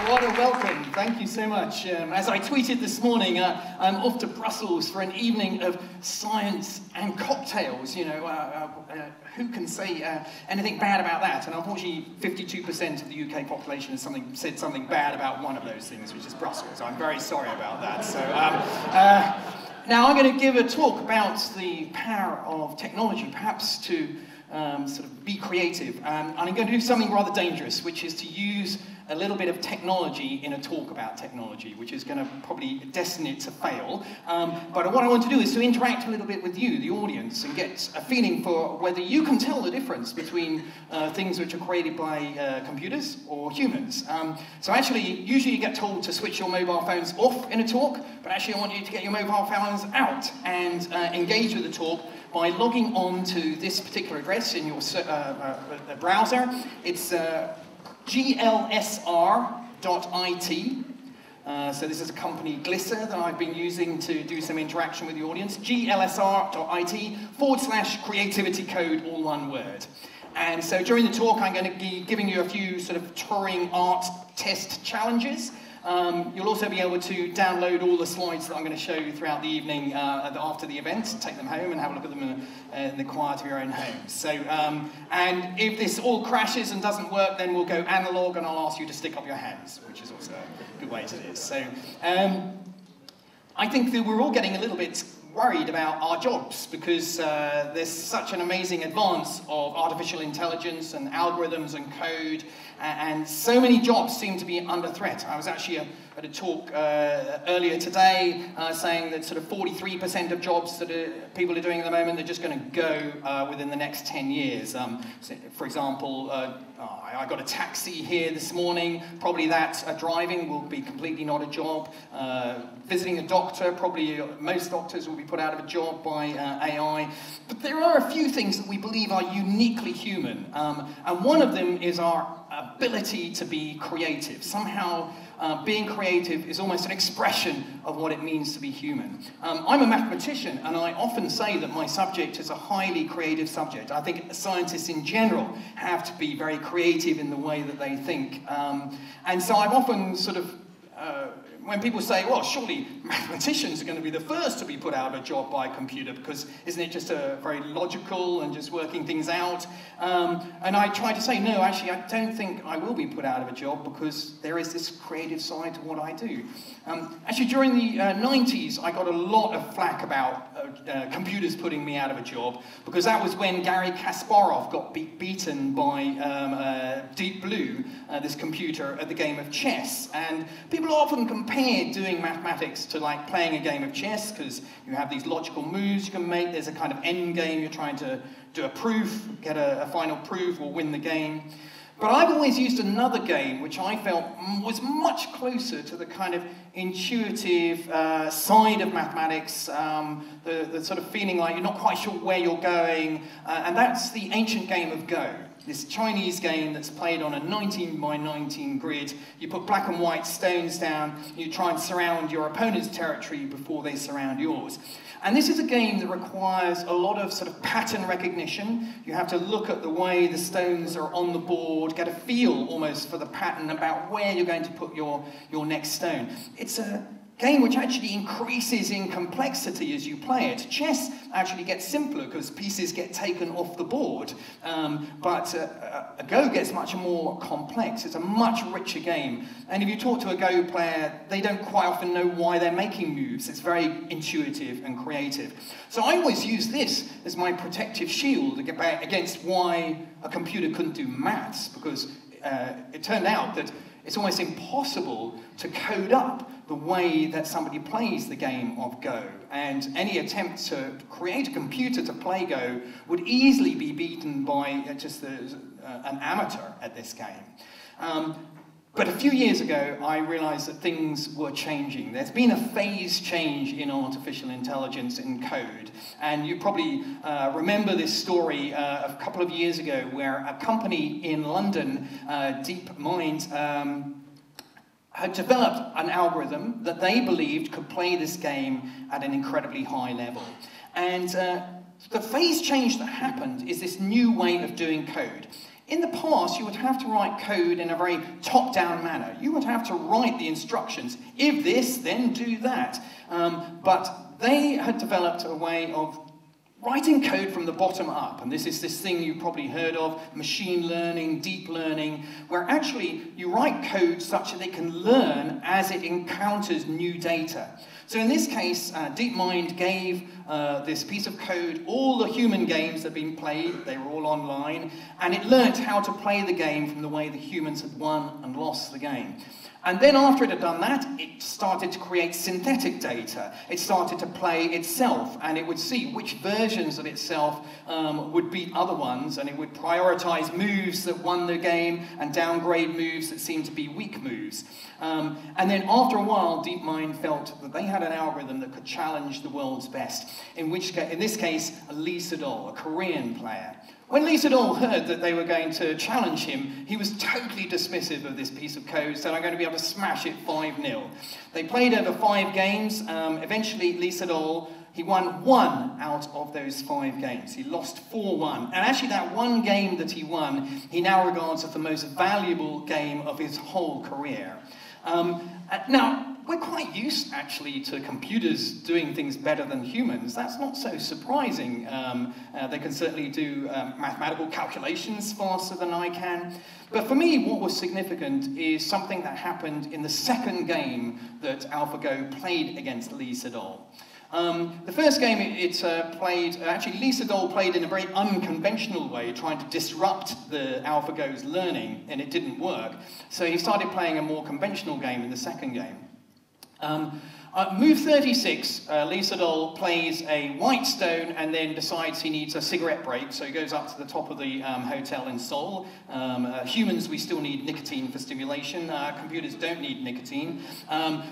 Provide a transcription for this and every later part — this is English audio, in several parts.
What a welcome. Thank you so much. As I tweeted this morning, I'm off to Brussels for an evening of science and cocktails. You know, who can say anything bad about that? And unfortunately, 52% of the UK population has said something bad about one of those things, which is Brussels. I'm very sorry about that. So now I'm going to give a talk about the power of technology, perhaps to sort of be creative. And I'm going to do something rather dangerous, which is to use a little bit of technology in a talk about technology, which is going to probably destine it to fail. But what I want to do is to interact a little bit with you, the audience, and get a feeling for whether you can tell the difference between things which are created by computers or humans. So actually, usually you get told to switch your mobile phones off in a talk, but actually I want you to get your mobile phones out and engage with the talk by logging on to this particular address in your browser. It's glsr.it. So this is a company, Glisser, that I've been using to do some interaction with the audience. glsr.it/creativity code, all one word. And so during the talk, I'm going to be giving you a few sort of Turing art test challenges. You'll also be able to download all the slides that I'm going to show you throughout the evening after the event, take them home and have a look at them in the quiet of your own home. So, and if this all crashes and doesn't work, then we'll go analog and I'll ask you to stick up your hands, which is also a good way to do it. So, I think that we're all getting a little bit worried about our jobs because there's such an amazing advance of artificial intelligence and algorithms and code, and so many jobs seem to be under threat. I was actually at a talk earlier today saying that sort of 43% of jobs that people are doing at the moment, they're just going to go within the next 10 years. So for example, I got a taxi here this morning. Probably that driving will be completely not a job. Visiting a doctor, probably most doctors will be put out of a job by AI. But there are a few things that we believe are uniquely human. And one of them is our ability to be creative. Somehow being creative is almost an expression of what it means to be human. I'm a mathematician, and I often say that my subject is a highly creative subject. I think scientists in general have to be very creative in the way that they think. And so I've often sort of, when people say, well, surely mathematicians are going to be the first to be put out of a job by a computer because isn't it just very logical and just working things out? And I try to say, no, actually, I don't think I will be put out of a job because there is this creative side to what I do. Actually, during the 90s, I got a lot of flack about computers putting me out of a job because that was when Garry Kasparov got beaten by Deep Blue, this computer, at the game of chess. And people often compare doing mathematics to like playing a game of chess because you have these logical moves you can make. There's a kind of end game. You're trying to do a proof, get a final proof, or win the game. But I've always used another game which I felt was much closer to the kind of intuitive side of mathematics, the sort of feeling like you're not quite sure where you're going, and that's the ancient game of Go. This Chinese game that's played on a 19 by 19 grid. You put black and white stones down, you try and surround your opponent's territory before they surround yours. And this is a game that requires a lot of sort of pattern recognition. You have to look at the way the stones are on the board, get a feel almost for the pattern about where you're going to put your next stone. It's a game which actually increases in complexity as you play it. Chess actually gets simpler because pieces get taken off the board, but a Go gets much more complex. It's a much richer game. And if you talk to a Go player, they don't quite often know why they're making moves. It's very intuitive and creative. So I always use this as my protective shield against why a computer couldn't do maths, because it turned out that it's almost impossible to code up the way that somebody plays the game of Go. And any attempt to create a computer to play Go would easily be beaten by just an amateur at this game. But a few years ago, I realized that things were changing. There's been a phase change in artificial intelligence in code. And you probably remember this story a couple of years ago where a company in London, DeepMind, had developed an algorithm that they believed could play this game at an incredibly high level. And the phase change that happened is this new way of doing code. In the past, you would have to write code in a very top-down manner. You would have to write the instructions. If this, then do that. But they had developed a way of writing code from the bottom up, and this is this thing you've probably heard of, machine learning, deep learning, where actually you write code such that it can learn as it encounters new data. So in this case, DeepMind gave this piece of code all the human games that had been played, they were all online, and it learnt how to play the game from the way the humans had won and lost the game. And then after it had done that, it started to create synthetic data. It started to play itself, and it would see which versions of itself would beat other ones, and it would prioritize moves that won the game and downgrade moves that seemed to be weak moves. And then after a while, DeepMind felt that they had an algorithm that could challenge the world's best, in this case, Lee Sedol, a Korean player. When Lee Sedol heard that they were going to challenge him, he was totally dismissive of this piece of code, said, I'm going to be able to smash it 5-0. They played over 5 games. Eventually, Lee Sedol, he won 1 out of those 5 games. He lost 4-1. And actually, that one game that he won, he now regards as the most valuable game of his whole career. Now, we're quite used, actually, to computers doing things better than humans. That's not so surprising. They can certainly do mathematical calculations faster than I can. But for me, what was significant is something that happened in the second game that AlphaGo played against Lee Sedol. The first game actually Lee Sedol played in a very unconventional way, trying to disrupt the AlphaGo's learning, and it didn't work. So he started playing a more conventional game in the second game. Move 36, Lee Sedol plays a white stone and then decides he needs a cigarette break, so he goes up to the top of the hotel in Seoul. Humans, we still need nicotine for stimulation. Computers don't need nicotine.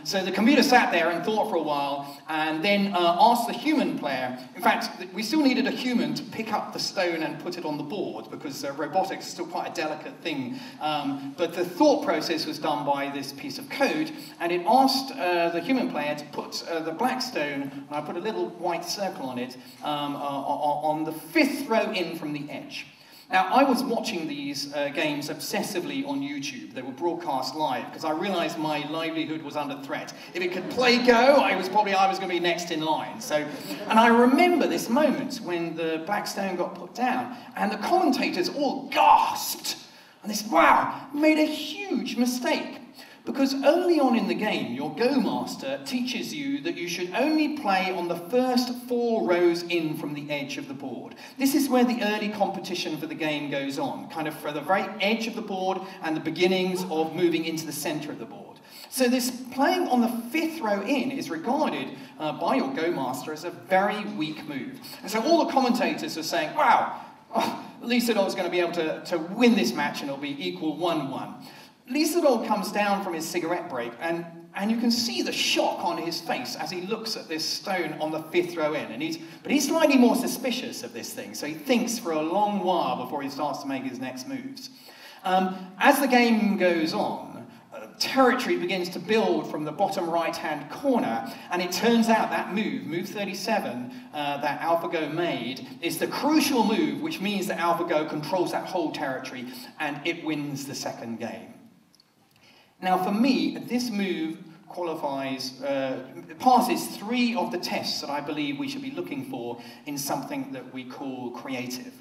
So the computer sat there and thought for a while, and then asked the human player. In fact, we still needed a human to pick up the stone and put it on the board, because robotics is still quite a delicate thing. But the thought process was done by this piece of code, and it asked the human player to put the black stone, and I put a little white circle on it, on the 5th row in from the edge. Now, I was watching these games obsessively on YouTube. They were broadcast live, because I realized my livelihood was under threat. If it could play Go, I was going to be next in line. And I remember this moment when the black stone got put down, and the commentators all gasped. And they said, wow, made a huge mistake. Because early on in the game, your Go master teaches you that you should only play on the first 4 rows in from the edge of the board. This is where the early competition for the game goes on, kind of for the very edge of the board and the beginnings of moving into the center of the board. So this playing on the 5th row in is regarded by your Go master as a very weak move. And so all the commentators are saying, wow, Lee Sedol is going to be able to win this match and it'll be equal 1-1. Lee Sedol comes down from his cigarette break, and you can see the shock on his face as he looks at this stone on the 5th row in. But he's slightly more suspicious of this thing, so he thinks for a long while before he starts to make his next moves. As the game goes on, territory begins to build from the bottom right-hand corner, and it turns out that move 37, that AlphaGo made, is the crucial move, which means that AlphaGo controls that whole territory, and it wins the second game. Now, for me, this move passes 3 of the tests that I believe we should be looking for in something that we call creative.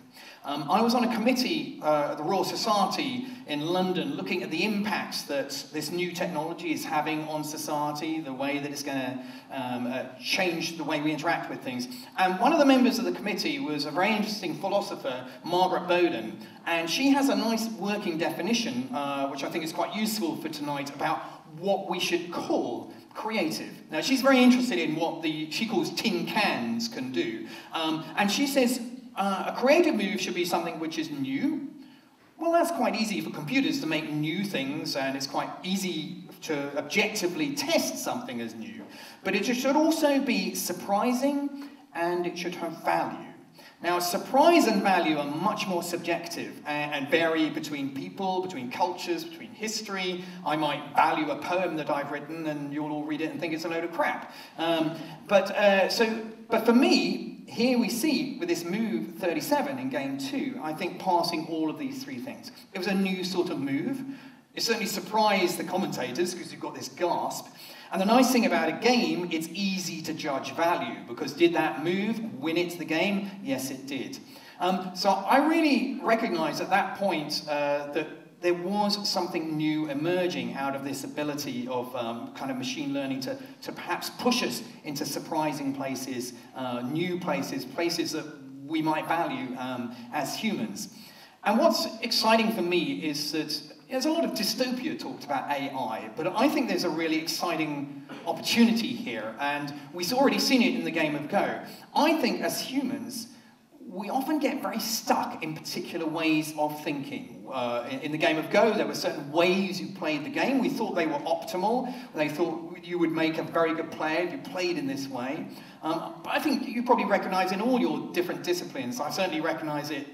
I was on a committee at the Royal Society in London looking at the impacts that this new technology is having on society, the way that it's going to change the way we interact with things. And one of the members of the committee was a very interesting philosopher, Margaret Bowden, and she has a nice working definition, which I think is quite useful for tonight, about what we should call creative. Now, she's very interested in what she calls tin cans can do. And she says, a creative move should be something which is new. Well, that's quite easy for computers to make new things, and it's quite easy to objectively test something as new. But it should also be surprising, and it should have value. Now, surprise and value are much more subjective and vary between people, between cultures, between history. I might value a poem that I've written, and you'll all read it and think it's a load of crap. But for me, here we see, with this move 37 in game 2, I think passing all of these three things. It was a new sort of move. It certainly surprised the commentators, because you've got this gasp. And the nice thing about a game, it's easy to judge value, because did that move win it the game? Yes, it did. So I really recognized at that point that there was something new emerging out of this ability of kind of machine learning to perhaps push us into surprising places, new places, places that we might value as humans. And what's exciting for me is that there's a lot of dystopia talked about AI, but I think there's a really exciting opportunity here, and we've already seen it in the game of Go. I think as humans, we often get very stuck in particular ways of thinking. In the game of Go, there were certain ways you played the game. We thought they were optimal. They thought you would make a very good player if you played in this way. But I think you probably recognize in all your different disciplines, I certainly recognize it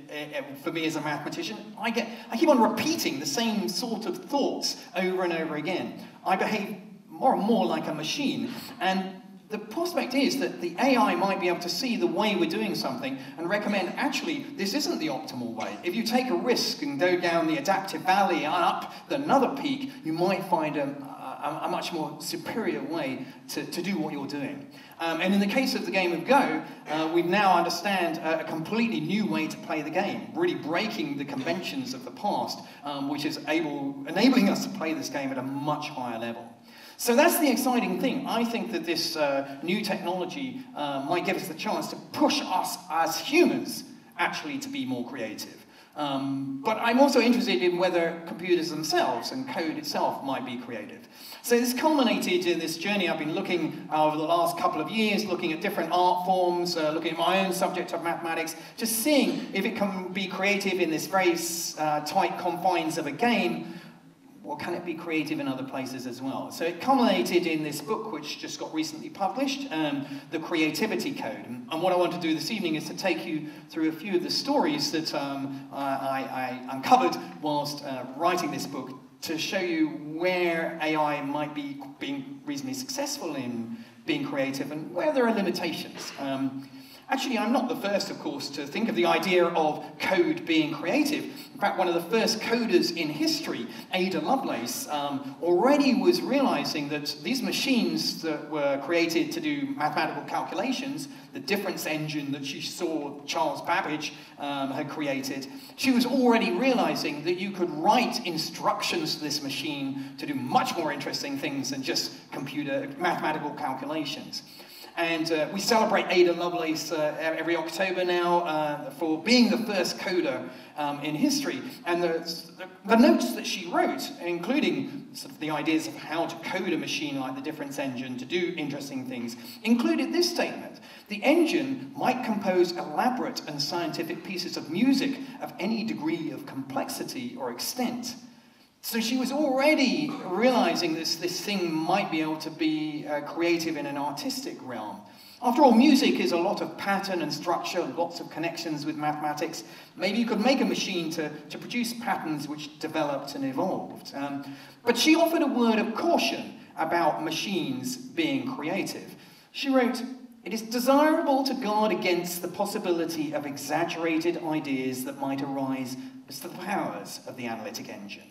for me as a mathematician, I keep on repeating the same sort of thoughts over and over again. I behave more and more like a machine. And the prospect is that the AI might be able to see the way we're doing something and recommend, actually, this isn't the optimal way. If you take a risk and go down the adaptive valley and up another peak, you might find a much more superior way to do what you're doing. And in the case of the game of Go, we now understand a completely new way to play the game, really breaking the conventions of the past, which is enabling us to play this game at a much higher level. So that's the exciting thing. I think that this new technology might give us the chance to push us as humans actually to be more creative. But I'm also interested in whether computers themselves and code itself might be creative. So this culminated in this journey I've been looking over the last couple of years, looking at different art forms, looking at my own subject of mathematics, just seeing if it can be creative in this very tight confines of a game, or can it be creative in other places as well? So it culminated in this book, which just got recently published, The Creativity Code. And what I want to do this evening is to take you through a few of the stories that I uncovered whilst writing this book, to show you where AI might be being reasonably successful in being creative and where there are limitations. Actually, I'm not the first, of course, to think of the idea of code being creative. In fact, one of the first coders in history, Ada Lovelace, already was realizing that these machines that were created to do mathematical calculations, the difference engine that she saw Charles Babbage had created, she was already realizing that you could write instructions to this machine to do much more interesting things than just mathematical calculations. And we celebrate Ada Lovelace every October now for being the first coder in history. And the notes that she wrote, including sort of the ideas of how to code a machine like the difference engine to do interesting things, included this statement: the engine might compose elaborate and scientific pieces of music of any degree of complexity or extent. So she was already realizing this thing might be able to be creative in an artistic realm. After all, music is a lot of pattern and structure, lots of connections with mathematics. Maybe you could make a machine to produce patterns which developed and evolved. But she offered a word of caution about machines being creative. She wrote, "It is desirable to guard against the possibility of exaggerated ideas that might arise as to the powers of the analytic engine.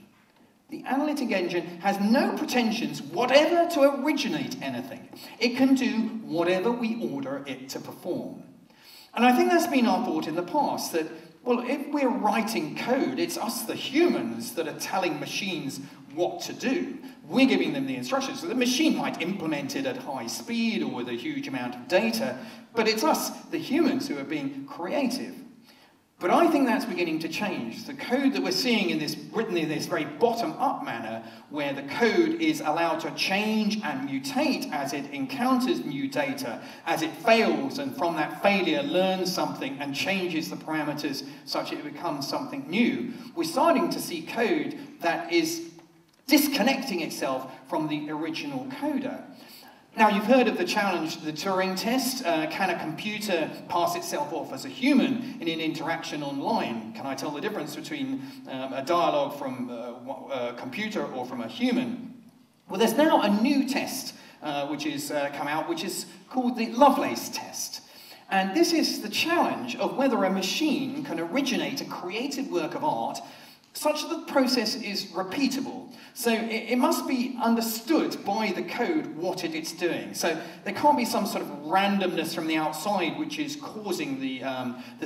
The analytic engine has no pretensions whatever to originate anything. It can do whatever we order it to perform." And I think that's been our thought in the past, that, well, if we're writing code, it's us, the humans, that are telling machines what to do. We're giving them the instructions. So the machine might implement it at high speed or with a huge amount of data, but it's us, the humans, who are being creative. But I think that's beginning to change. The code that we're seeing written in this very bottom-up manner, where the code is allowed to change and mutate as it encounters new data, as it fails, and from that failure learns something and changes the parameters such that it becomes something new. We're starting to see code that is disconnecting itself from the original coder. Now, you've heard of the challenge, the Turing test. Can a computer pass itself off as a human in an interaction online? Can I tell the difference between a dialogue from a computer or from a human? Well, there's now a new test which has come out, which is called the Lovelace Test. And this is the challenge of whether a machine can originate a creative work of art such that the process is repeatable. So it must be understood by the code what it's doing. So there can't be some sort of randomness from the outside which is causing the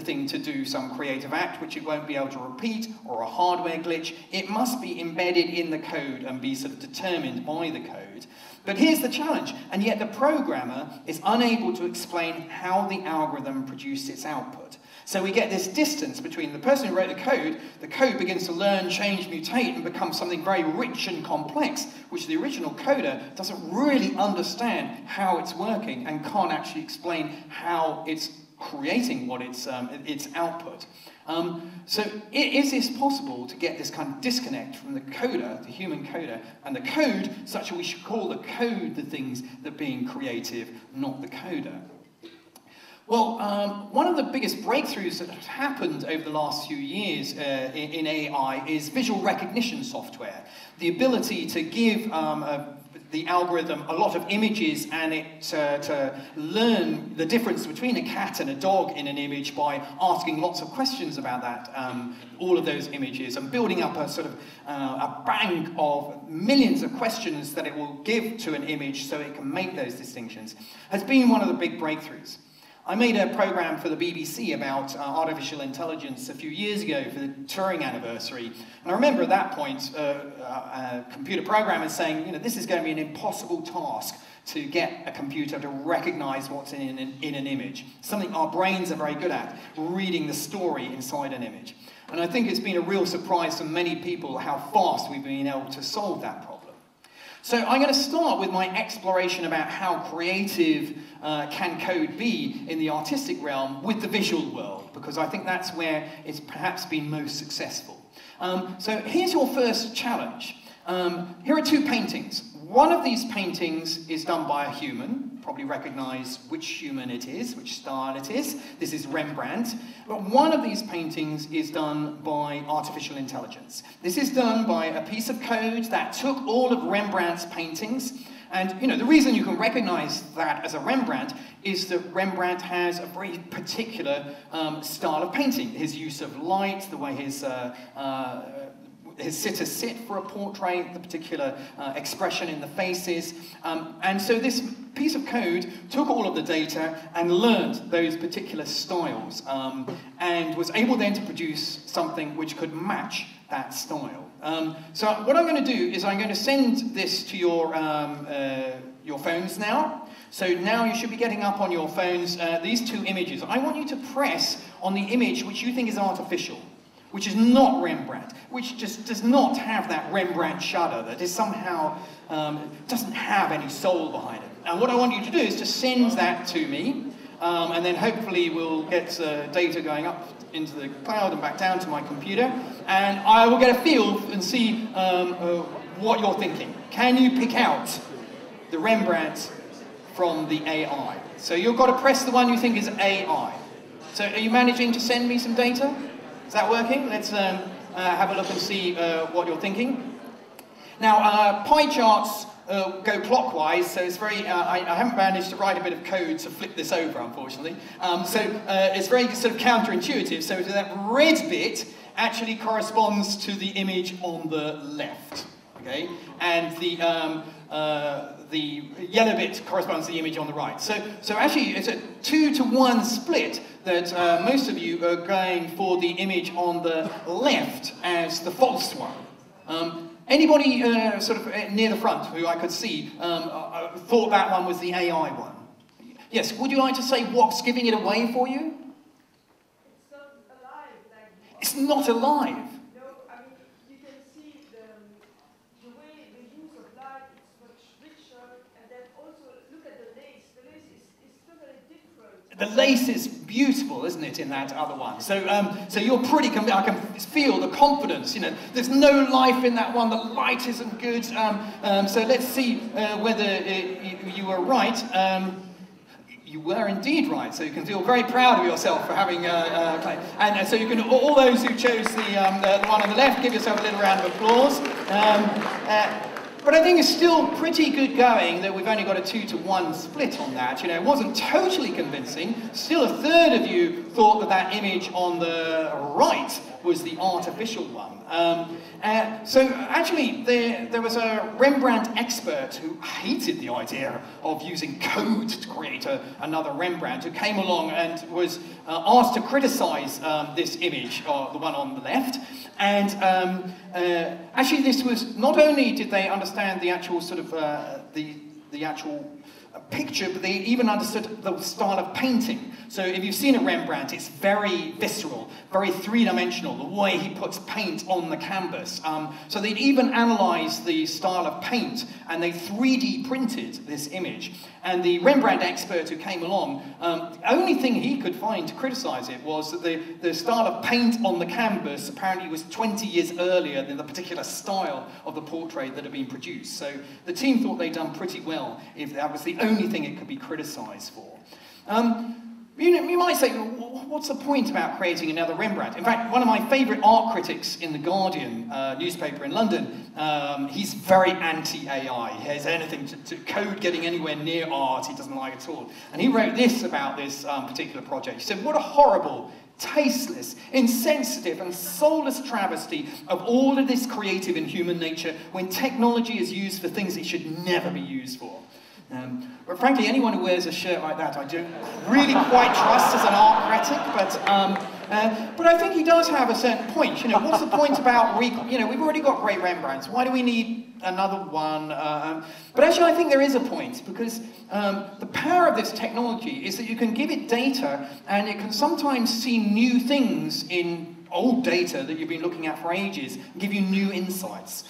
thing to do some creative act which it won't be able to repeat, or a hardware glitch. It must be embedded in the code and be sort of determined by the code. But here's the challenge, and yet the programmer is unable to explain how the algorithm produced its output. So we get this distance between the person who wrote the code begins to learn, change, mutate, and become something very rich and complex, which the original coder doesn't really understand how it's working and can't actually explain how it's creating what its output. So is this possible to get this kind of disconnect from the coder, the human coder, and the code, such that we should call the code the things that are being creative, not the coder? Well, one of the biggest breakthroughs that has happened over the last few years in AI is visual recognition software. The ability to give the algorithm a lot of images and it to learn the difference between a cat and a dog in an image by asking lots of questions about that, all of those images, and building up a sort of a bank of millions of questions that it will give to an image so it can make those distinctions, has been one of the big breakthroughs. I made a program for the BBC about artificial intelligence a few years ago for the Turing anniversary. And I remember at that point, computer programmers saying, you know, this is going to be an impossible task to get a computer to recognize what's in an image. Something our brains are very good at, reading the story inside an image. And I think it's been a real surprise to many people how fast we've been able to solve that problem. So I'm going to start with my exploration about how creative can code be in the artistic realm with the visual world, because I think that's where it's perhaps been most successful. So here's your first challenge. Here are two paintings. One of these paintings is done by a human. Probably recognize which human it is, which style it is. This is Rembrandt. But one of these paintings is done by artificial intelligence. This is done by a piece of code that took all of Rembrandt's paintings. And, you know, the reason you can recognize that as a Rembrandt is that Rembrandt has a very particular style of painting. His use of light, the way his sitters sit for a portrait, the particular expression in the faces. And so this piece of code took all of the data and learned those particular styles and was able then to produce something which could match that style. So what I'm going to do is I'm going to send this to your phones now. So now you should be getting up on your phones these two images. I want you to press on the image which you think is artificial, which is not Rembrandt, which just does not have that Rembrandt shudder, that is somehow doesn't have any soul behind it. And what I want you to do is to send that to me, and then hopefully we'll get data going up into the cloud and back down to my computer, and I will get a feel and see what you're thinking. Can you pick out the Rembrandt from the AI? So you've got to press the one you think is AI. So are you managing to send me some data? Is that working? Let's have a look and see what you're thinking. Now, pie charts go clockwise, so it's very, I haven't managed to write a bit of code to flip this over, unfortunately. So it's very sort of counterintuitive. So that red bit actually corresponds to the image on the left, okay? And the yellow bit corresponds to the image on the right. So actually, it's a 2-to-1 split that most of you are going for the image on the left as the false one. Anybody sort of near the front who I could see thought that one was the AI one? Yes, would you like to say what's giving it away for you? It's not alive. Like, it's not alive. No, I mean, you can see the way the use of light is much richer, and then also look at the lace. The lace is totally different. The lace is beautiful, isn't it, in that other one? So, so you're pretty. I can feel the confidence. You know, there's no life in that one. The light isn't good. So let's see whether you were right. You were indeed right. So you can feel very proud of yourself for having. And so you can. All those who chose the one on the left, give yourself a little round of applause. But I think it's still pretty good going that we've only got a 2-to-1 split on that. You know, it wasn't totally convincing. Still a third of you thought that that image on the right was the artificial one. So actually, there was a Rembrandt expert who hated the idea of using code to create another Rembrandt, who came along and was asked to criticize this image, the one on the left. And actually, this was, not only did they understand the actual sort of the actual picture, but they even understood the style of painting. So if you've seen a Rembrandt, it's very visceral, very three-dimensional, the way he puts paint on the canvas. So they'd even analysed the style of paint, and they 3D printed this image. And the Rembrandt expert who came along, the only thing he could find to criticise it was that the style of paint on the canvas apparently was 20 years earlier than the particular style of the portrait that had been produced. So the team thought they'd done pretty well if that was the only thing it could be criticised for. You might say, well, what's the point about creating another Rembrandt? In fact, one of my favourite art critics in The Guardian newspaper in London, he's very anti-AI. He has anything to code getting anywhere near art he doesn't like at all. And he wrote this about this particular project. He said, what a horrible, tasteless, insensitive and soulless travesty of all of this creative in human nature when technology is used for things it should never be used for. But frankly, anyone who wears a shirt like that, I don't really quite trust as an art critic. But I think he does have a certain point. You know, what's the point about we've already got great Rembrandts. Why do we need another one? But actually, I think there is a point, because the power of this technology is that you can give it data, and it can sometimes see new things in old data that you've been looking at for ages, and give you new insights.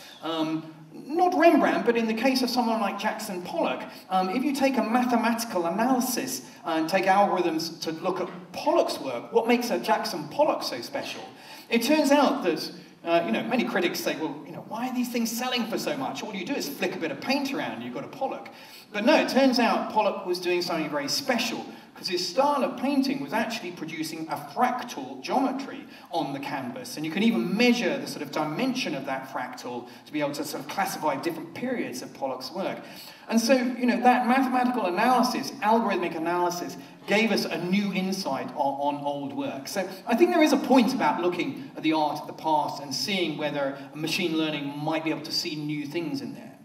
Not Rembrandt, but in the case of someone like Jackson Pollock, if you take a mathematical analysis and take algorithms to look at Pollock's work, what makes a Jackson Pollock so special? It turns out that, many critics say, well, why are these things selling for so much? All you do is flick a bit of paint around and you've got a Pollock. But no, it turns out Pollock was doing something very special, because his style of painting was actually producing a fractal geometry on the canvas. And you can even measure the sort of dimension of that fractal to be able to sort of classify different periods of Pollock's work. And so, that mathematical analysis, algorithmic analysis, gave us a new insight on old work. So I think there is a point about looking at the art of the past and seeing whether machine learning might be able to see new things in there.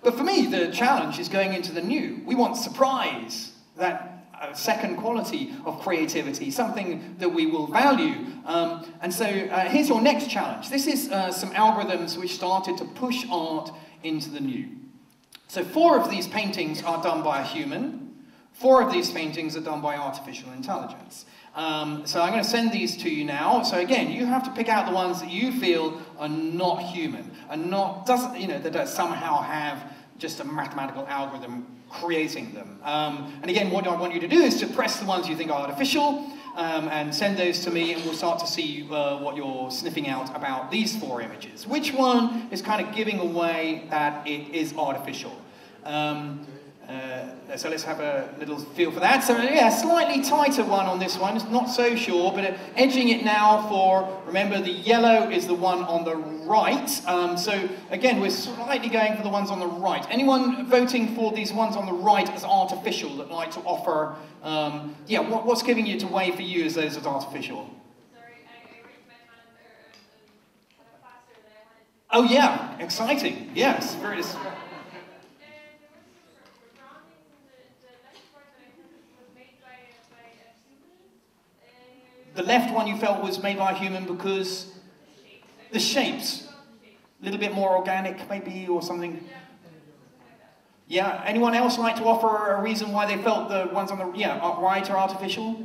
But for me, the challenge is going into the new. We want surprise, that second quality of creativity, something that we will value. And so here's your next challenge. This is some algorithms which started to push art into the new. So 4 of these paintings are done by a human. 4 of these paintings are done by artificial intelligence. So I'm going to send these to you now. So again, you have to pick out the ones that you feel are not human, and that somehow have just a mathematical algorithm creating them. And again, what I want you to do is to press the ones you think are artificial, and send those to me, and we'll start to see what you're sniffing out about these 4 images. Which one is kind of giving away that it is artificial? So let's have a little feel for that. So yeah, slightly tighter one on this one, it's not so sure, but edging it now for, remember the yellow is the one on the right. So again, we're slightly going for the ones on the right. Anyone voting for these ones on the right as artificial that like to offer, what's giving it away for you as those as artificial? Sorry, I raised my hand kind of faster than I wanted. Oh yeah, exciting, yes. The left one you felt was made by a human because the shapes, a little bit more organic maybe, or something. Yeah, anyone else like to offer a reason why they felt the ones on the right are artificial?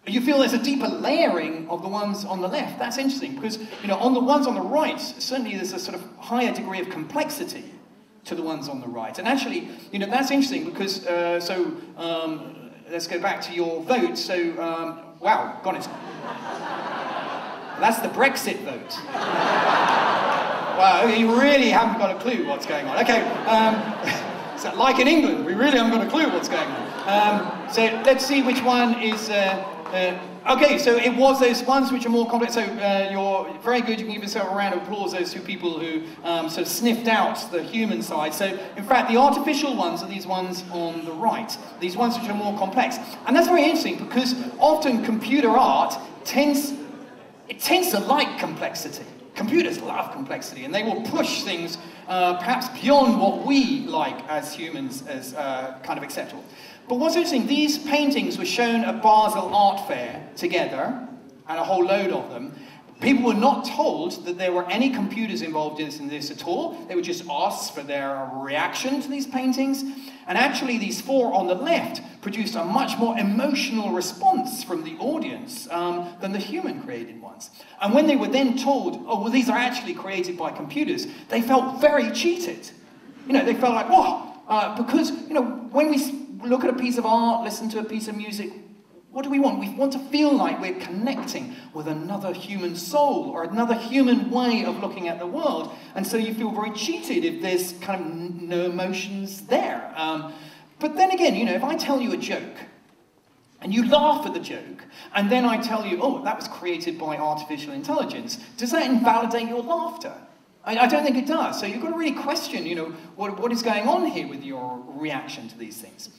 You feel there's a deeper layering of the ones on the left. That's interesting, because on the ones on the right, certainly there's a sort of higher degree of complexity to the ones on the right. And actually, that's interesting because, let's go back to your vote. So, wow, got it. That's the Brexit vote. Wow, you really haven't got a clue what's going on. Okay, so like in England, we really haven't got a clue what's going on. So let's see which one is Okay, so it was those ones which are more complex. So you're very good. You can give yourself a round of applause, those two people who sort of sniffed out the human side. So, in fact, the artificial ones are these ones on the right, these ones which are more complex. And that's very interesting because often computer art tends to like complexity. Computers love complexity, and they will push things perhaps beyond what we like as humans as kind of acceptable. But what's interesting, these paintings were shown at Basel Art Fair together, and a whole load of them. People were not told that there were any computers involved in this at all. They were just asked for their reaction to these paintings. And actually, these four on the left produced a much more emotional response from the audience than the human-created ones. And when they were then told, oh, well, these are actually created by computers, they felt very cheated. You know, they felt like, whoa, because, you know, when we look at a piece of art, listen to a piece of music, what do we want? We want to feel like we're connecting with another human soul or another human way of looking at the world. And so you feel very cheated if there's kind of no emotions there. But then again, you know, if I tell you a joke and you laugh at the joke, and then I tell you, oh, that was created by artificial intelligence, does that invalidate your laughter? I don't think it does. So you've got to really question, you know, what is going on here with your reaction to these things.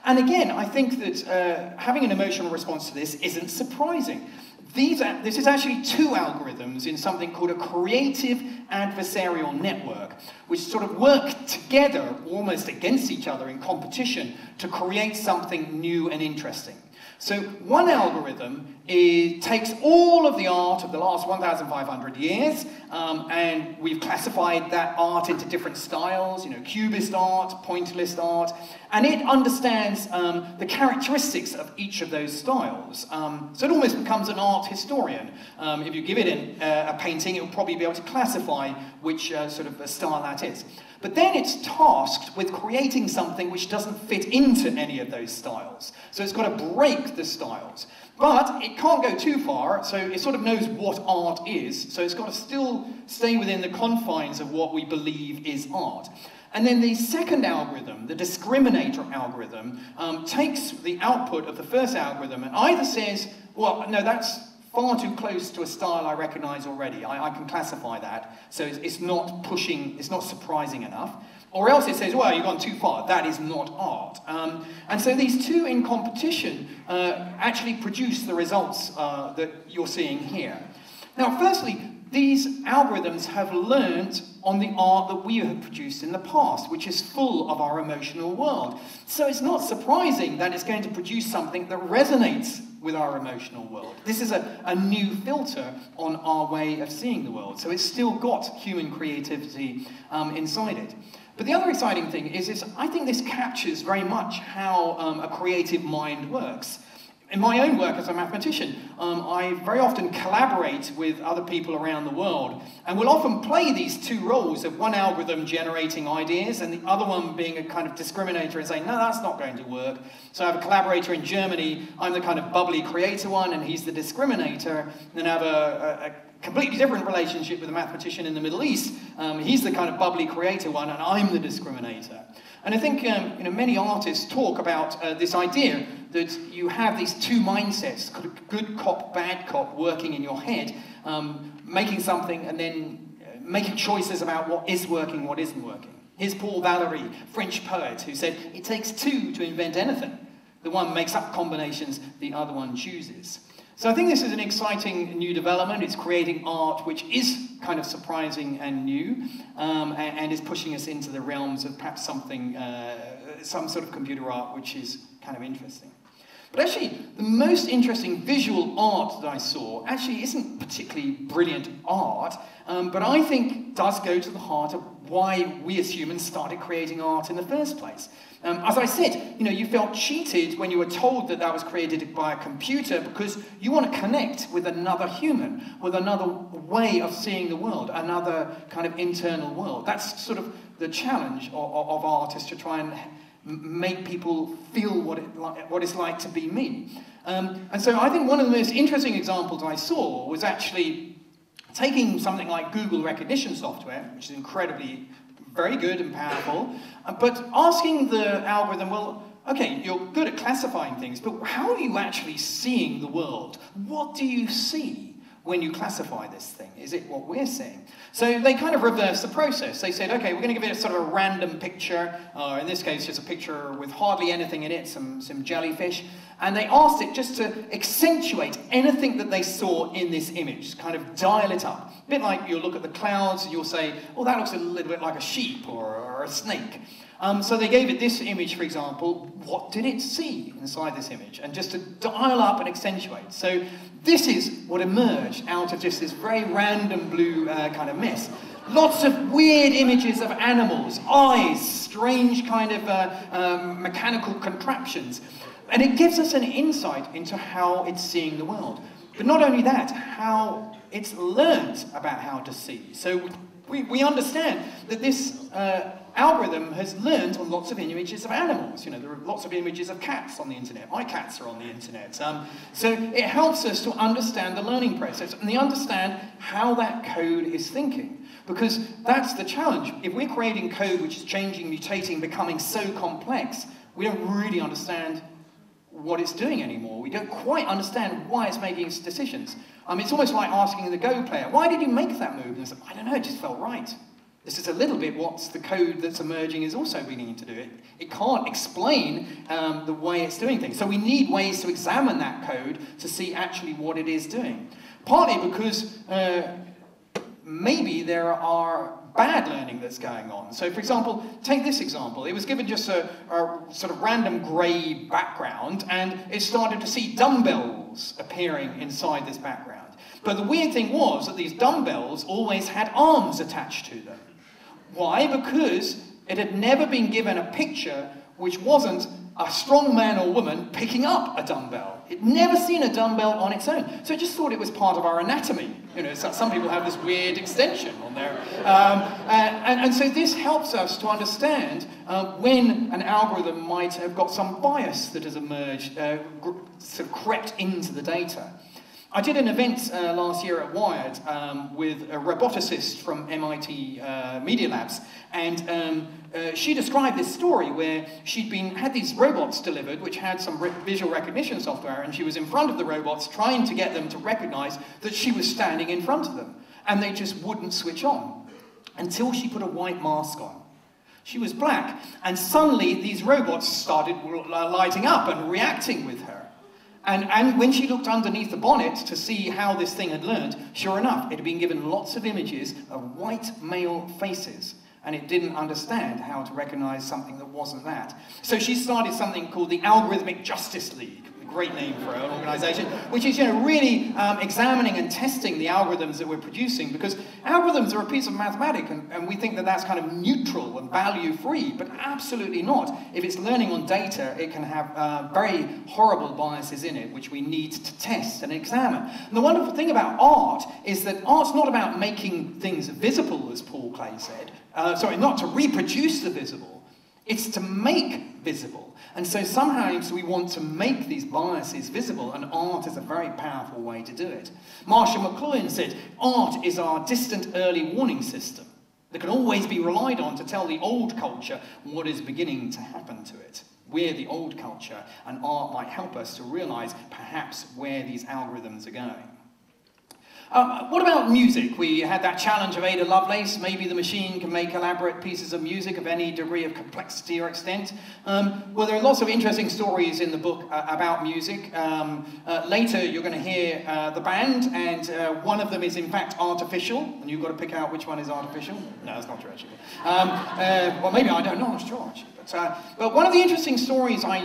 And again, I think that having an emotional response to this isn't surprising. This is actually two algorithms in something called a creative adversarial network, which sort of work together, almost against each other in competition, to create something new and interesting. So one algorithm takes all of the art of the last 1,500 years, and we've classified that art into different styles, you know, cubist art, pointillist art, and it understands the characteristics of each of those styles. So it almost becomes an art historian. If you give it a painting, it will probably be able to classify which sort of style that is. But then it's tasked with creating something which doesn't fit into any of those styles. So it's got to break the styles. But it can't go too far, so it sort of knows what art is, so it's got to still stay within the confines of what we believe is art. And then the second algorithm, the discriminator algorithm, takes the output of the first algorithm and either says, well, no, that's far too close to a style I recognize already. I can classify that, so it's not pushing, it's not surprising enough. Or else it says, well, you've gone too far, that is not art. And so these two in competition actually produce the results that you're seeing here. Now, firstly, these algorithms have learned on the art that we have produced in the past, which is full of our emotional world. So it's not surprising that it's going to produce something that resonates with our emotional world. This is a new filter on our way of seeing the world. So it's still got human creativity inside it. But the other exciting thing is I think this captures very much how a creative mind works. In my own work as a mathematician, I very often collaborate with other people around the world, and will often play these two roles of one algorithm generating ideas and the other one being a kind of discriminator and saying, no, that's not going to work. So I have a collaborator in Germany, I'm the kind of bubbly creator one, and he's the discriminator. Then I have a completely different relationship with a mathematician in the Middle East. He's the kind of bubbly creator one, and I'm the discriminator. And I think you know, many artists talk about this idea that you have these two mindsets, good cop, bad cop, working in your head, making something and then making choices about what is working, what isn't working. Here's Paul Valéry, French poet, who said, it takes two to invent anything. The one makes up combinations, the other one chooses. So I think this is an exciting new development. It's creating art which is kind of surprising and new, and is pushing us into the realms of perhaps something, some sort of computer art which is kind of interesting. But actually, the most interesting visual art that I saw actually isn't particularly brilliant art, but I think does go to the heart of why we as humans started creating art in the first place. As I said, you know, you felt cheated when you were told that that was created by a computer because you want to connect with another human, with another way of seeing the world, another kind of internal world. That's sort of the challenge of art, is to try and make people feel what it's like to be me. And so I think one of the most interesting examples I saw was actually taking something like Google recognition software, which is incredibly very good and powerful, but asking the algorithm, well, okay, you're good at classifying things, but how are you actually seeing the world? What do you see when you classify this thing? Is it what we're seeing? So they kind of reversed the process. They said, okay, we're going to give it a sort of a random picture, or in this case, just a picture with hardly anything in it, some jellyfish, and they asked it just to accentuate anything that they saw in this image, kind of dial it up. A bit like you'll look at the clouds and you'll say, oh, that looks a little bit like a sheep or a snake. So they gave it this image, for example. What did it see inside this image? And just to dial up and accentuate. So this is what emerged out of just this very random blue kind of mess. Lots of weird images of animals, eyes, strange kind of mechanical contraptions. And it gives us an insight into how it's seeing the world. But not only that, how it's learned about how to see. So we understand that this algorithm has learned on lots of images of animals. You know, there are lots of images of cats on the internet. My cats are on the internet. So it helps us to understand the learning process and understand how that code is thinking. Because that's the challenge. If we're creating code which is changing, mutating, becoming so complex, we don't really understand what it's doing anymore. We don't quite understand why it's making its decisions. It's almost like asking the Go player, why did you make that move? And they say, I don't know, it just felt right. This is a little bit what the code that's emerging is also beginning to do. It can't explain the way it's doing things. So we need ways to examine that code to see actually what it is doing. Partly because maybe there are bad learning that's going on. So for example, take this example. It was given just a sort of random grey background and it started to see dumbbells appearing inside this background. But the weird thing was that these dumbbells always had arms attached to them. Why? Because it had never been given a picture which wasn't a strong man or woman picking up a dumbbell. It'd never seen a dumbbell on its own. So it just thought it was part of our anatomy. You know, some people have this weird extension on there. And so this helps us to understand when an algorithm might have got some bias that has emerged, sort of crept into the data. I did an event last year at Wired with a roboticist from MIT Media Labs, and she described this story where she'd had these robots delivered which had some visual recognition software, and she was in front of the robots trying to get them to recognize that she was standing in front of them, and they just wouldn't switch on until she put a white mask on. She was black, and suddenly these robots started lighting up and reacting with her. And when she looked underneath the bonnet to see how this thing had learned, sure enough, it had been given lots of images of white male faces, and it didn't understand how to recognize something that wasn't that. So she started something called the Algorithmic Justice League, a great name for an organization, which is, really examining and testing the algorithms that we're producing, because algorithms are a piece of mathematics, and we think that that's kind of neutral and value-free, but absolutely not. If it's learning on data, it can have very horrible biases in it, which we need to test and examine. And the wonderful thing about art is that art's not about making things visible, as Paul Clay said. Sorry, not to reproduce the visible, it's to make visible. And so somehow we want to make these biases visible, and art is a very powerful way to do it. Marshall McLuhan said, art is our distant early warning system that can always be relied on to tell the old culture what is beginning to happen to it. We're the old culture, and art might help us to realize perhaps where these algorithms are going. What about music? We had that challenge of Ada Lovelace. Maybe the machine can make elaborate pieces of music of any degree of complexity or extent. Well, there are lots of interesting stories in the book about music. Later, you're going to hear the band, and one of them is in fact artificial, and you've got to pick out which one is artificial. No, that's not true, actually. Well, maybe I don't know, I'm not sure, actually. But one of the interesting stories I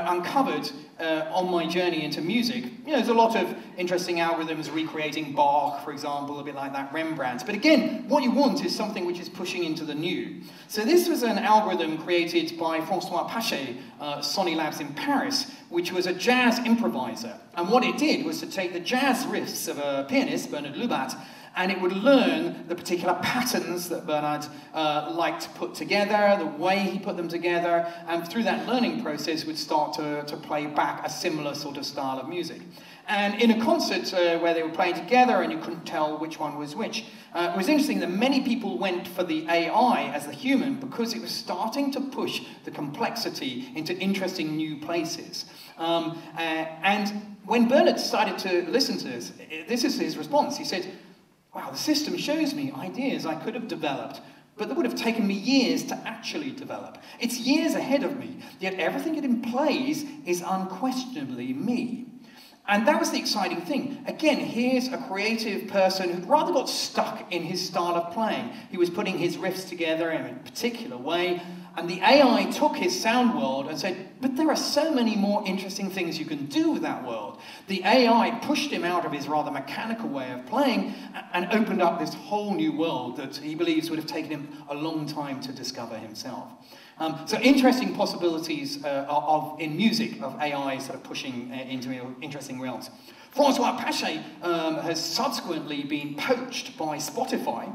uncovered on my journey into music, there's a lot of interesting algorithms recreating Bach, for example, a bit like that, Rembrandt. But again, what you want is something which is pushing into the new. So this was an algorithm created by François Pachet, Sony Labs in Paris, which was a jazz improviser. And what it did was to take the jazz riffs of a pianist, Bernard Lubat, And it would learn the particular patterns that Bernard liked to put together, the way he put them together, and through that learning process would start to play back a similar sort of style of music. And in a concert where they were playing together and you couldn't tell which one was which, it was interesting that many people went for the AI as the human because it was starting to push the complexity into interesting new places. And when Bernard decided to listen to this is his response. He said, wow, the system shows me ideas I could have developed, but that would have taken me years to actually develop. It's years ahead of me, yet everything it implies is unquestionably me. And that was the exciting thing. Again, here's a creative person who'd rather got stuck in his style of playing. He was putting his riffs together in a particular way, and the AI took his sound world and said, but there are so many more interesting things you can do with that world. The AI pushed him out of his rather mechanical way of playing and opened up this whole new world that he believes would have taken him a long time to discover himself. So interesting possibilities in music of AI sort of pushing into interesting realms. Francois Pachet has subsequently been poached by Spotify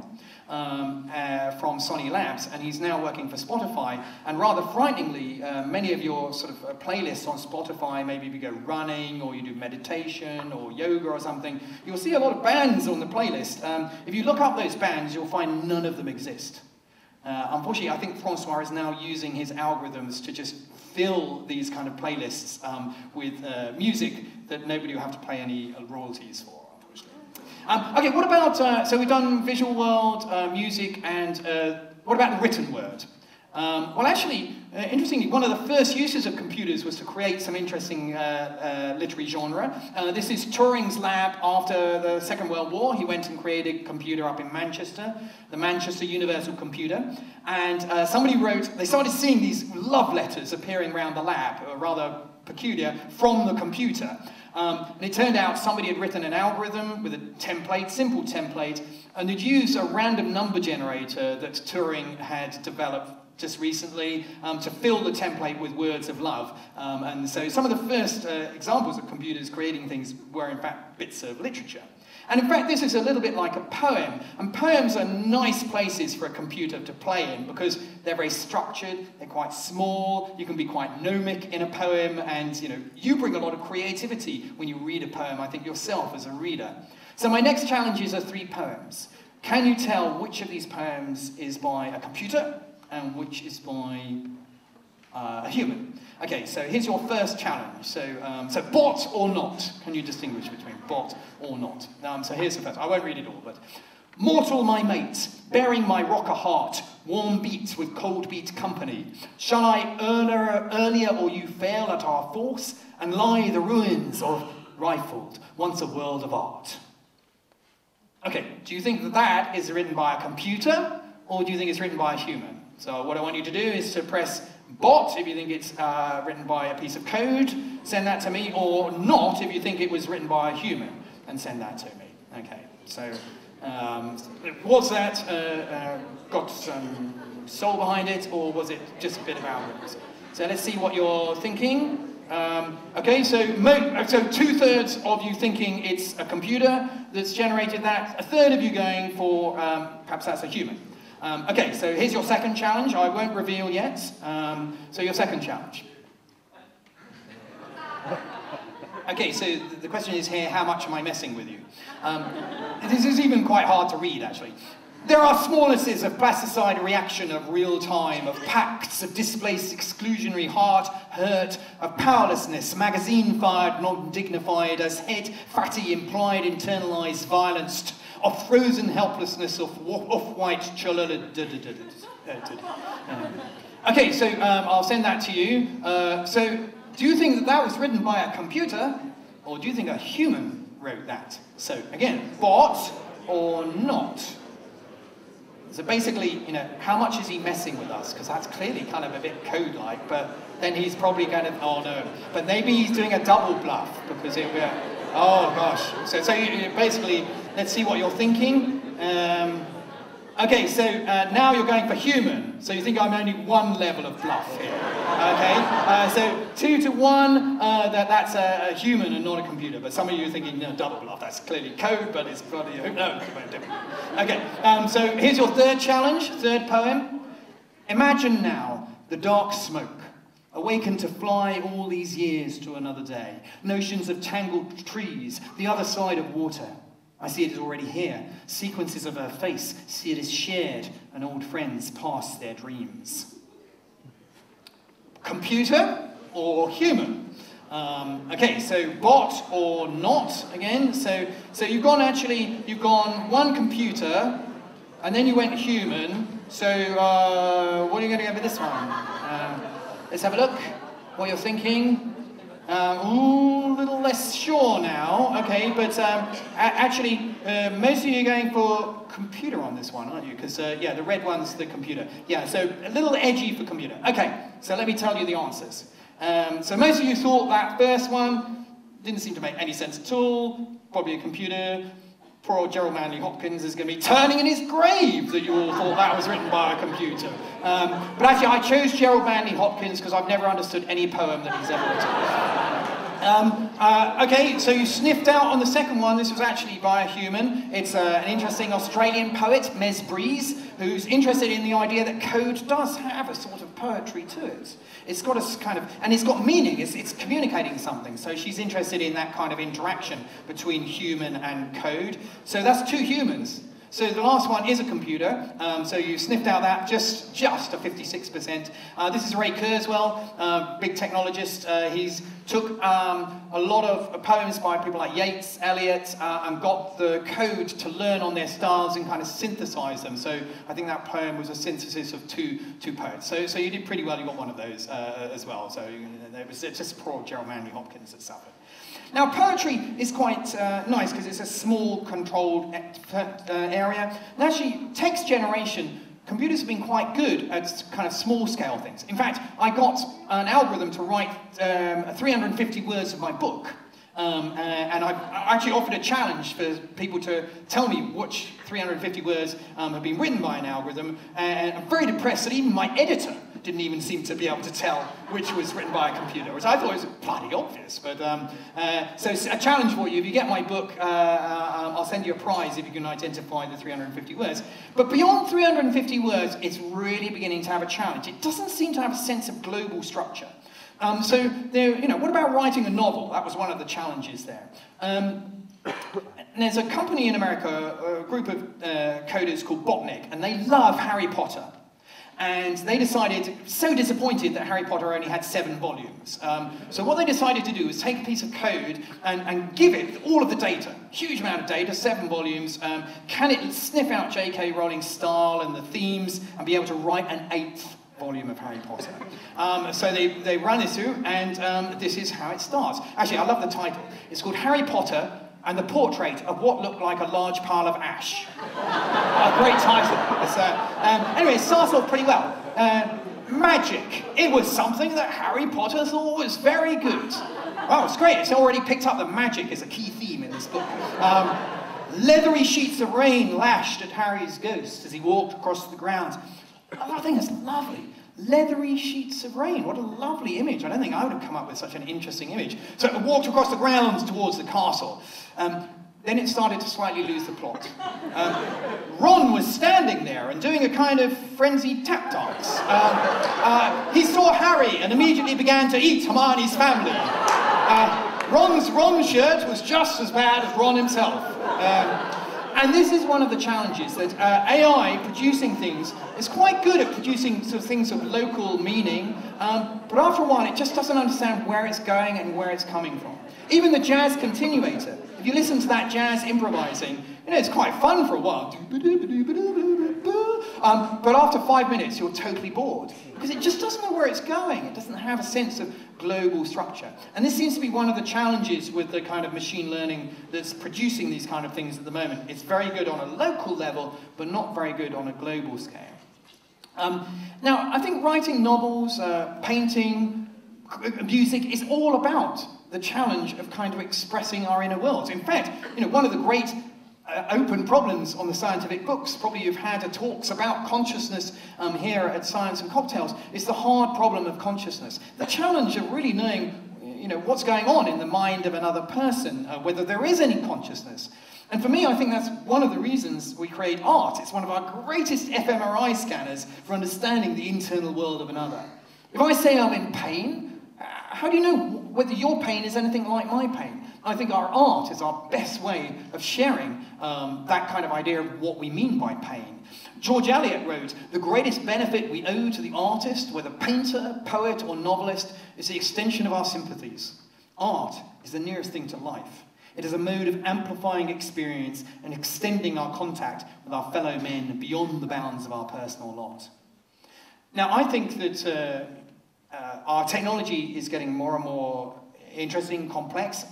from Sony Labs, and he's now working for Spotify. And rather frighteningly, many of your sort of playlists on Spotify, maybe if you go running or you do meditation or yoga or something, you'll see a lot of bands on the playlist. If you look up those bands, you'll find none of them exist. Unfortunately, I think Francois is now using his algorithms to just fill these kind of playlists with music that nobody will have to pay any royalties for, unfortunately. Okay, what about, so we've done visual world, music, and what about the written word? Well, actually, interestingly, one of the first uses of computers was to create some interesting literary genre. This is Turing's lab after the Second World War. He went and created a computer up in Manchester, the Manchester Universal Computer. And somebody wrote, they started seeing these love letters appearing around the lab, rather peculiar, from the computer. And it turned out somebody had written an algorithm with a template, simple template, and had used a random number generator that Turing had developed just recently to fill the template with words of love. And so some of the first examples of computers creating things were in fact bits of literature. And in fact, this is a little bit like a poem. And poems are nice places for a computer to play in because they're very structured, they're quite small, you can be quite gnomic in a poem, and you bring a lot of creativity when you read a poem, I think, yourself as a reader. So my next challenges are 3 poems. Can you tell which of these poems is by a computer and which is by a human? Okay, so here's your first challenge. So bot or not? Can you distinguish between bot or not? So here's the first. I won't read it all, but mortal my mate, bearing my rocker heart, warm beat with cold beat company. Shall I earlier or you fail at our force, and lie the ruins of rifled, once a world of art? Okay, do you think that that is written by a computer, or do you think it's written by a human? So what I want you to do is to press bot if you think it's written by a piece of code, send that to me, or not if you think it was written by a human, and send that to me. Okay, so was that got some soul behind it, or was it just a bit of algorithms? So let's see what you're thinking. Okay, so 2/3 of you thinking it's a computer that's generated that, 1/3 of you going for perhaps that's a human. Okay, so here's your second challenge. I won't reveal yet. So your second challenge. Okay, so the question is here, how much am I messing with you? This is even quite hard to read, actually. There are smallnesses of plasticide reaction of real time, of pacts of displaced exclusionary heart, hurt, of powerlessness, magazine fired, non-dignified, as head, fatty, implied, internalized, violenced, of frozen helplessness, of off-white Okay, so I'll send that to you. So do you think that that was written by a computer, or do you think a human wrote that? So again, bot or not? So basically, how much is he messing with us? Because that's clearly kind of a bit code-like, but then he's probably kind of, oh no. But maybe he's doing a double bluff, because it'll be oh gosh. So basically, let's see what you're thinking. Okay, so now you're going for human. So you think I'm only one level of bluff here. Okay, so 2 to 1, that's a human and not a computer. But some of you are thinking, no, double bluff, that's clearly code, but it's probably, no, different. Okay, so here's your third challenge, third poem. Imagine now the dark smoke, awakened to fly all these years to another day. Notions of tangled trees, the other side of water. I see it is already here. Sequences of her face, see it is shared, and old friends pass their dreams. Computer or human? Okay, so bot or not, again. So you've gone one computer, and then you went human. So what are you going to go for this one? Let's have a look. What you're thinking. Ooh, a little less sure now. Okay, but actually, most of you are going for computer on this one, aren't you? Because, yeah, the red one's the computer. Yeah, so a little edgy for computer. Okay, so let me tell you the answers. So most of you thought that first one didn't seem to make any sense at all. Probably a computer. Poor old Gerald Manley Hopkins is going to be turning in his grave that you all thought that was written by a computer. But actually, I chose Gerald Manley Hopkins because I've never understood any poem that he's ever written. Okay, so you sniffed out on the second one. This was actually by a human. It's an interesting Australian poet, Mez Breeze, who's interested in the idea that code does have a sort of poetry to it. It's got a kind of, and it's got meaning, it's communicating something. So she's interested in that kind of interaction between human and code. So that's 2 humans. So the last one is a computer. So you sniffed out that, just a 56%. This is Ray Kurzweil, big technologist. He's took a lot of poems by people like Yeats, Eliot, and got the code to learn on their styles and kind of synthesize them. So I think that poem was a synthesis of two poets. So you did pretty well. You got one of those as well. So it was just poor Gerald Manley Hopkins that suffered. Now, poetry is quite nice because it's a small, controlled area. And actually, text generation, computers have been quite good at kind of small-scale things. In fact, I got an algorithm to write 350 words of my book. And I actually offered a challenge for people to tell me which 350 words have been written by an algorithm. And I'm very depressed that even my editor didn't even seem to be able to tell which was written by a computer, which I thought was bloody obvious. But so it's a challenge for you. If you get my book, I'll send you a prize if you can identify the 350 words. But beyond 350 words, it's really beginning to have a challenge. It doesn't seem to have a sense of global structure. So there, what about writing a novel? That was one of the challenges there. And there's a company in America, a group of coders called Botnik, and they love Harry Potter. And they decided, so disappointed that Harry Potter only had 7 volumes. So what they decided to do was take a piece of code and give it all of the data, huge amount of data, 7 volumes. Can it sniff out J.K. Rowling's style and the themes and be able to write an 8th volume of Harry Potter? So they ran this through, and this is how it starts. Actually, I love the title. It's called Harry Potter and the Portrait of What Looked Like a Large Pile of Ash. A great title. Anyway, it starts off pretty well. Magic. It was something that Harry Potter thought was very good. Oh, it's great. It's already picked up that magic is a key theme in this book. Leathery sheets of rain lashed at Harry's ghost as he walked across the grounds. Oh, I think it's lovely. Leathery sheets of rain. What a lovely image. I don't think I would have come up with such an interesting image. So it walked across the grounds towards the castle. Then it started to slightly lose the plot. Ron was standing there and doing a kind of frenzied tap dance. He saw Harry and immediately began to eat Hermione's family. Ron's shirt was just as bad as Ron himself. And this is one of the challenges, that AI producing things is quite good at producing sort of things of local meaning, but after a while it just doesn't understand where it's going and where it's coming from. Even the jazz continuator, if you listen to that jazz improvising, it's quite fun for a while. But after 5 minutes you're totally bored, because it just doesn't know where it's going. It doesn't have a sense of global structure. And this seems to be one of the challenges with the kind of machine learning that's producing these kind of things at the moment. It's very good on a local level, but not very good on a global scale. Now, I think writing novels, painting, music is all about the challenge of kind of expressing our inner worlds. In fact, one of the great open problems on the scientific books. Probably you've had talks about consciousness here at Science and Cocktails. It's the hard problem of consciousness. The challenge of really knowing, what's going on in the mind of another person, whether there is any consciousness. And for me, I think that's one of the reasons we create art. It's one of our greatest fMRI scanners for understanding the internal world of another. If I say I'm in pain, how do you know whether your pain is anything like my pain? I think our art is our best way of sharing that kind of idea of what we mean by pain. George Eliot wrote, "The greatest benefit we owe to the artist, whether painter, poet, or novelist, is the extension of our sympathies. Art is the nearest thing to life. It is a mode of amplifying experience and extending our contact with our fellow men beyond the bounds of our personal lot." Now, I think that our technology is getting more and more interesting, complex,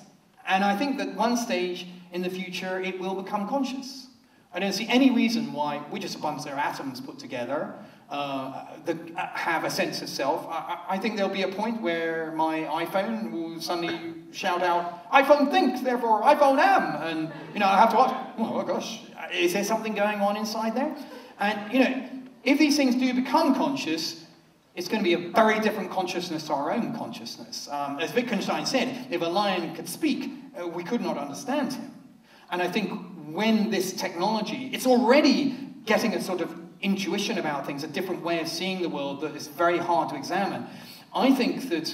and I think that one stage in the future it will become conscious. I don't see any reason why we're just a bunch of atoms put together that have a sense of self. I think there'll be a point where my iPhone will suddenly shout out, "iPhone think, therefore iPhone am," and I have to ask, oh gosh, is there something going on inside there? And if these things do become conscious, it's going to be a very different consciousness to our own consciousness. As Wittgenstein said, if a lion could speak, we could not understand him. And I think when this technology, it's already getting a sort of intuition about things, a different way of seeing the world that is very hard to examine. I think that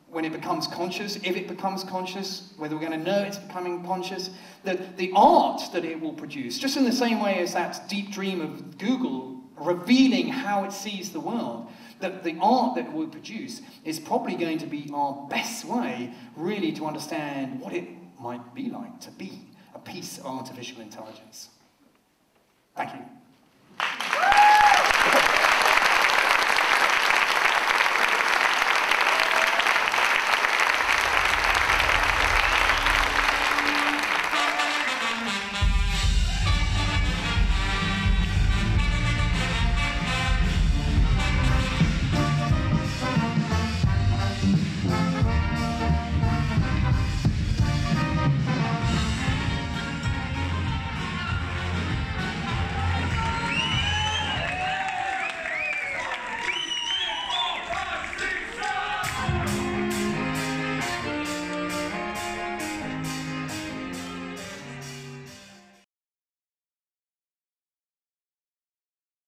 when it becomes conscious, if it becomes conscious, whether we're going to know it's becoming conscious, that the art that it will produce, just in the same way as that deep dream of Google revealing how it sees the world, that the art that it will produce is probably going to be our best way really to understand what it might be like to be a piece of artificial intelligence. Thank you.